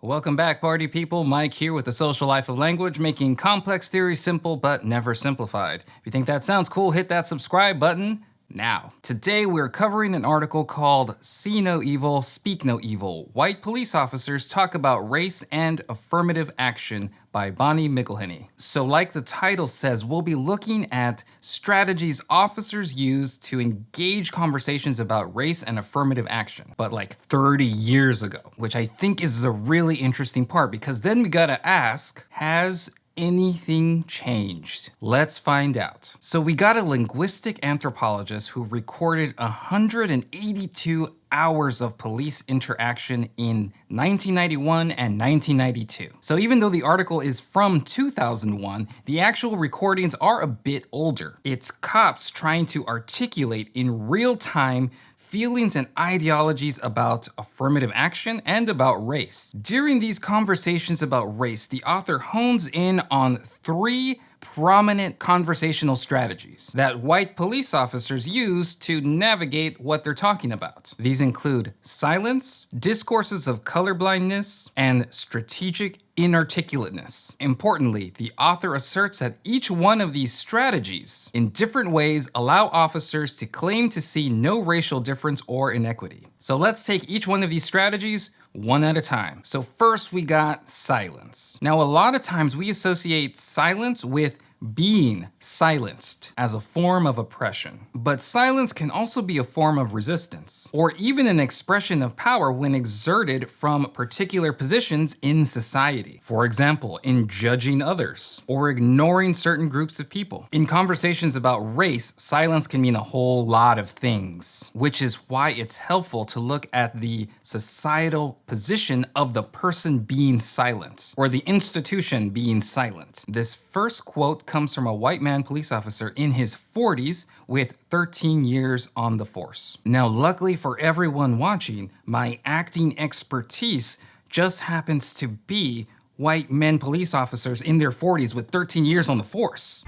Welcome back, party people. Mike here with the Social Life of Language, making complex theory simple but never simplified. If you think that sounds cool, hit that subscribe button now. Today we're covering an article called See No Evil, Speak No Evil. White police officers talk about race and affirmative action by Bonnie McElhinny. So like the title says, we'll be looking at strategies officers use to engage conversations about race and affirmative action, but like 30 years ago, which I think is the really interesting part, because then we gotta ask, has anything changed? Let's find out. So we got a linguistic anthropologist who recorded 182 hours of police interaction in 1991 and 1992. So even though the article is from 2001, the actual recordings are a bit older. It's cops trying to articulate in real time feelings and ideologies about affirmative action and about race. During these conversations about race, the author hones in on three prominent conversational strategies that white police officers use to navigate what they're talking about. These include silence, discourses of colorblindness, and strategic inarticulateness. Importantly, the author asserts that each one of these strategies, in different ways, allow officers to claim to see no racial difference or inequity. So let's take each one of these strategies one at a time. So first we got silence. Now a lot of times we associate silence with being silenced as a form of oppression. But silence can also be a form of resistance, or even an expression of power when exerted from particular positions in society. For example, in judging others, or ignoring certain groups of people. In conversations about race, silence can mean a whole lot of things, which is why it's helpful to look at the societal position of the person being silent, or the institution being silent. This first quote comes from a white man police officer in his 40s with 13 years on the force. Now, luckily for everyone watching, my acting expertise just happens to be white men police officers in their 40s with 13 years on the force.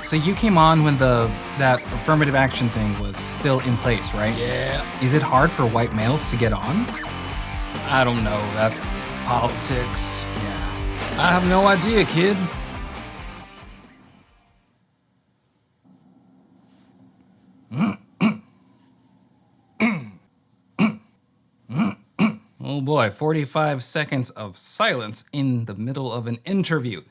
So you came on when that affirmative action thing was still in place, right? Yeah. Is it hard for white males to get on? I don't know, that's politics. Yeah. I have no idea, kid. Oh boy, 45 seconds of silence in the middle of an interview.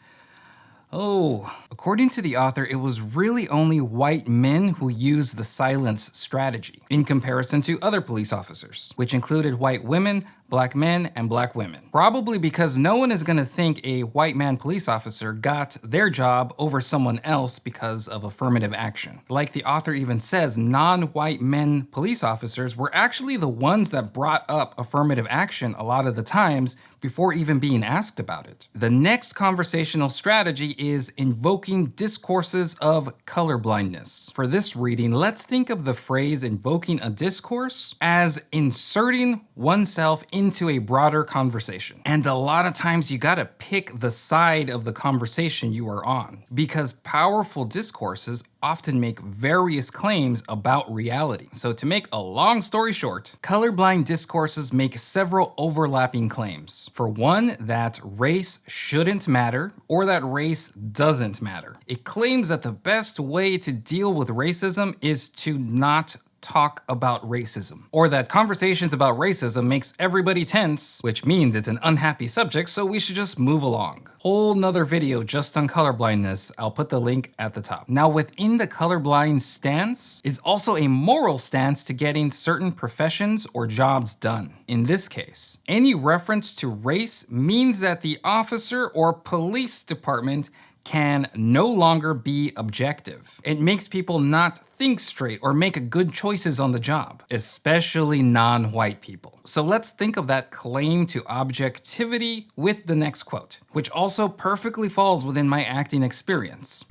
Oh, according to the author, it was really only white men who used the silence strategy in comparison to other police officers, which included white women, black men, and black women. Probably because no one is gonna think a white man police officer got their job over someone else because of affirmative action. Like the author even says, non-white men police officers were actually the ones that brought up affirmative action a lot of the times before even being asked about it. The next conversational strategy is invoking discourses of colorblindness. For this reading, let's think of the phrase invoking a discourse as inserting oneself into a broader conversation. And a lot of times you gotta pick the side of the conversation you are on, because powerful discourses often make various claims about reality. So to make a long story short, colorblind discourses make several overlapping claims. For one, that race shouldn't matter, or that race doesn't matter. It claims that the best way to deal with racism is to not talk about racism, or that conversations about racism makes everybody tense, which means it's an unhappy subject, so we should just move along. Whole nother video just on colorblindness, I'll put the link at the top. Now, within the colorblind stance is also a moral stance to getting certain professions or jobs done. In this case, any reference to race means that the officer or police department can no longer be objective. It makes people not think straight or make good choices on the job, especially non-white people. So let's think of that claim to objectivity with the next quote, which also perfectly falls within my acting experience.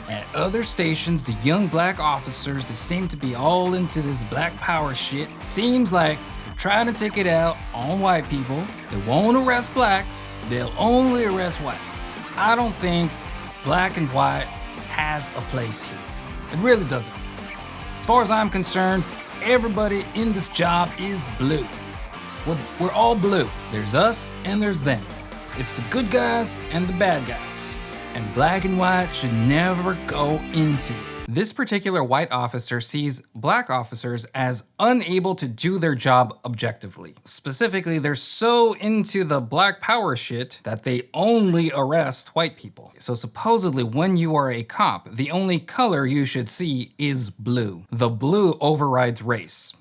At other stations, the young black officers, they seem to be all into this black power shit. Seems like trying to take it out on white people. They won't arrest blacks, they'll only arrest whites. I don't think black and white has a place here. It really doesn't. As far as I'm concerned, everybody in this job is blue. We're all blue. There's us and there's them. It's the good guys and the bad guys. And black and white should never go into it. This particular white officer sees black officers as unable to do their job objectively. Specifically, they're so into the black power shit that they only arrest white people. So supposedly, when you are a cop, the only color you should see is blue. The blue overrides race.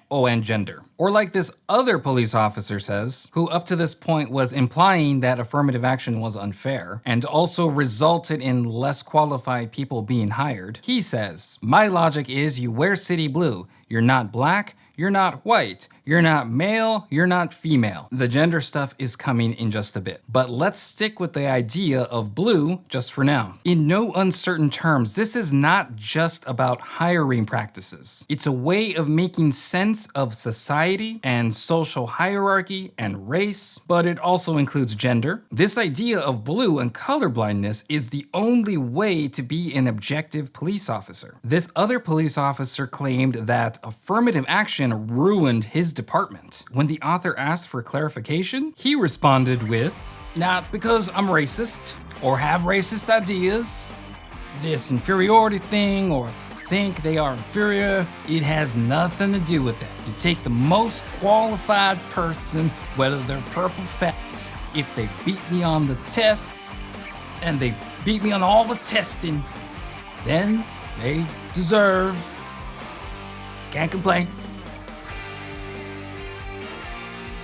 Oh, and gender. Or like this other police officer says, who up to this point was implying that affirmative action was unfair and also resulted in less qualified people being hired. He says, "My logic is you wear city blue. You're not black, you're not white, you're not male, you're not female." The gender stuff is coming in just a bit. But let's stick with the idea of blue just for now. In no uncertain terms, this is not just about hiring practices. It's a way of making sense of society and social hierarchy and race, but it also includes gender. This idea of blue and colorblindness is the only way to be an objective police officer. This other police officer claimed that affirmative action ruined his department. When the author asked for clarification, he responded with, "Not because I'm racist or have racist ideas, this inferiority thing, or think they are inferior, it has nothing to do with that. You take the most qualified person, whether they're purple facts, if they beat me on the test, and they beat me on all the testing, then they deserve, can't complain."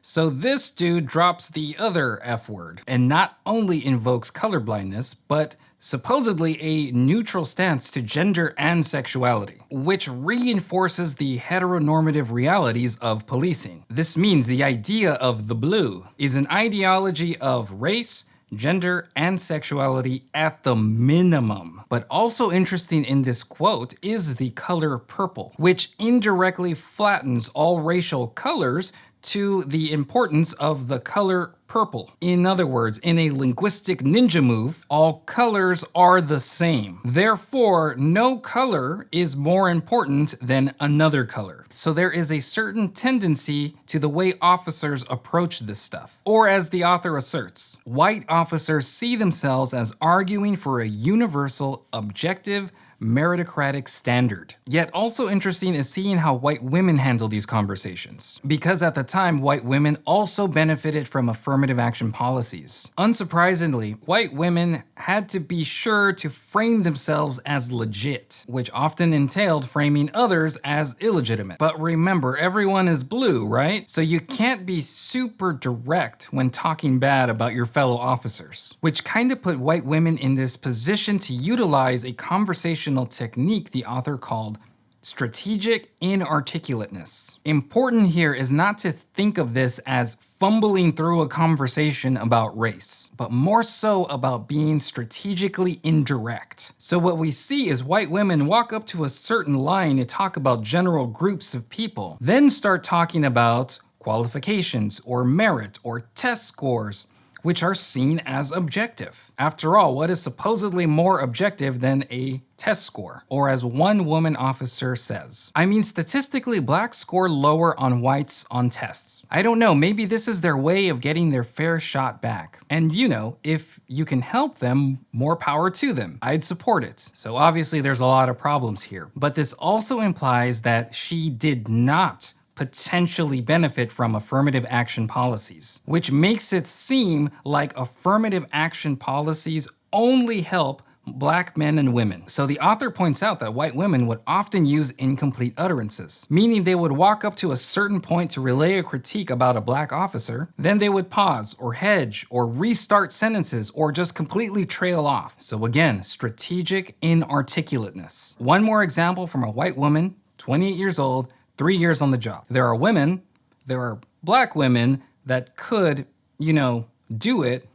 So this dude drops the other F word and not only invokes colorblindness, but supposedly a neutral stance to gender and sexuality, which reinforces the heteronormative realities of policing. This means the idea of the blue is an ideology of race, gender, and sexuality at the minimum. But also interesting in this quote is the color purple, which indirectly flattens all racial colors to the importance of the color purple. In other words, in a linguistic ninja move, all colors are the same. Therefore, no color is more important than another color. So there is a certain tendency to the way officers approach this stuff. Or as the author asserts, white officers see themselves as arguing for a universal, objective, meritocratic standard. Yet also interesting is seeing how white women handle these conversations. Because at the time, white women also benefited from affirmative action policies. Unsurprisingly, white women had to be sure to frame themselves as legit, which often entailed framing others as illegitimate. But remember, everyone is blue, right? So you can't be super direct when talking bad about your fellow officers, which kind of put white women in this position to utilize a conversational technique the author called strategic inarticulateness. Important here is not to think of this as fumbling through a conversation about race, but more so about being strategically indirect. So what we see is white women walk up to a certain line to talk about general groups of people, then start talking about qualifications or merit or test scores, which are seen as objective. After all, what is supposedly more objective than a test score? Or as one woman officer says, "I mean, statistically, blacks score lower on whites on tests. I don't know, maybe this is their way of getting their fair shot back. And you know, if you can help them, more power to them. I'd support it." So obviously there's a lot of problems here. But this also implies that she did not potentially benefit from affirmative action policies, which makes it seem like affirmative action policies only help black men and women. So the author points out that white women would often use incomplete utterances, meaning they would walk up to a certain point to relay a critique about a black officer, then they would pause or hedge or restart sentences or just completely trail off. So again, strategic inarticulateness. One more example from a white woman, 28 years old, 3 years on the job. There are black women that could, do it,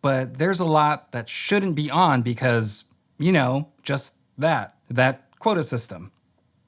but there's a lot that shouldn't be on because, just that quota system.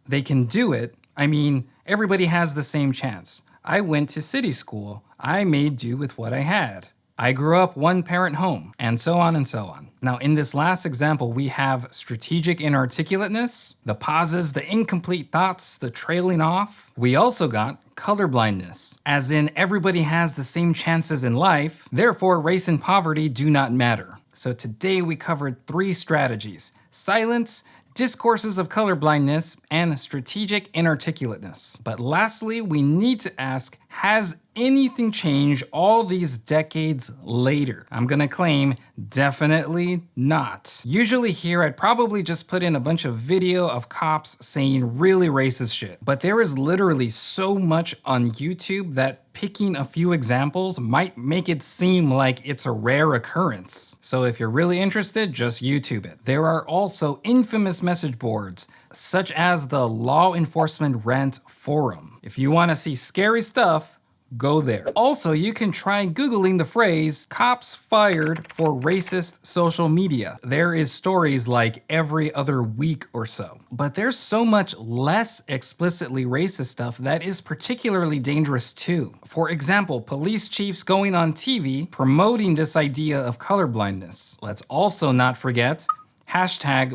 They can do it. I mean, everybody has the same chance. I went to city school. I made do with what I had. I grew up one-parent home, and so on and so on. Now, in this last example, we have strategic inarticulateness, the pauses, the incomplete thoughts, the trailing off. We also got colorblindness, as in everybody has the same chances in life, therefore race and poverty do not matter. So today we covered 3 strategies: silence, discourses of colorblindness, and strategic inarticulateness. But lastly, we need to ask, has anything changed all these decades later? I'm gonna claim definitely not. Usually here I'd probably just put in a bunch of video of cops saying really racist shit. But there is literally so much on YouTube that picking a few examples might make it seem like it's a rare occurrence. So if you're really interested, just YouTube it. There are also infamous message boards, such as the Law Enforcement Rant Forum. If you want to see scary stuff, go there. Also, you can try Googling the phrase "cops fired for racist social media." There is stories like every other week or so. But there's so much less explicitly racist stuff that is particularly dangerous too. For example, police chiefs going on TV promoting this idea of colorblindness. Let's also not forget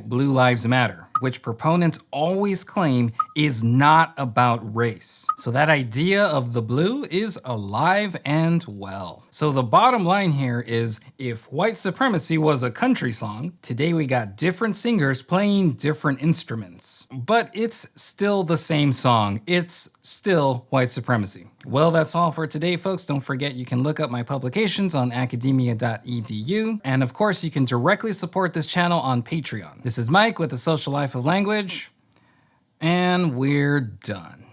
#Blue Lives Matter, which proponents always claim is not about race. So that idea of the blue is alive and well. So the bottom line here is, if white supremacy was a country song, today we got different singers playing different instruments. But it's still the same song. It's still white supremacy. Well, that's all for today, folks. Don't forget you can look up my publications on academia.edu. And of course, you can directly support this channel on Patreon. This is Mike with The Social Life of Language, and we're done.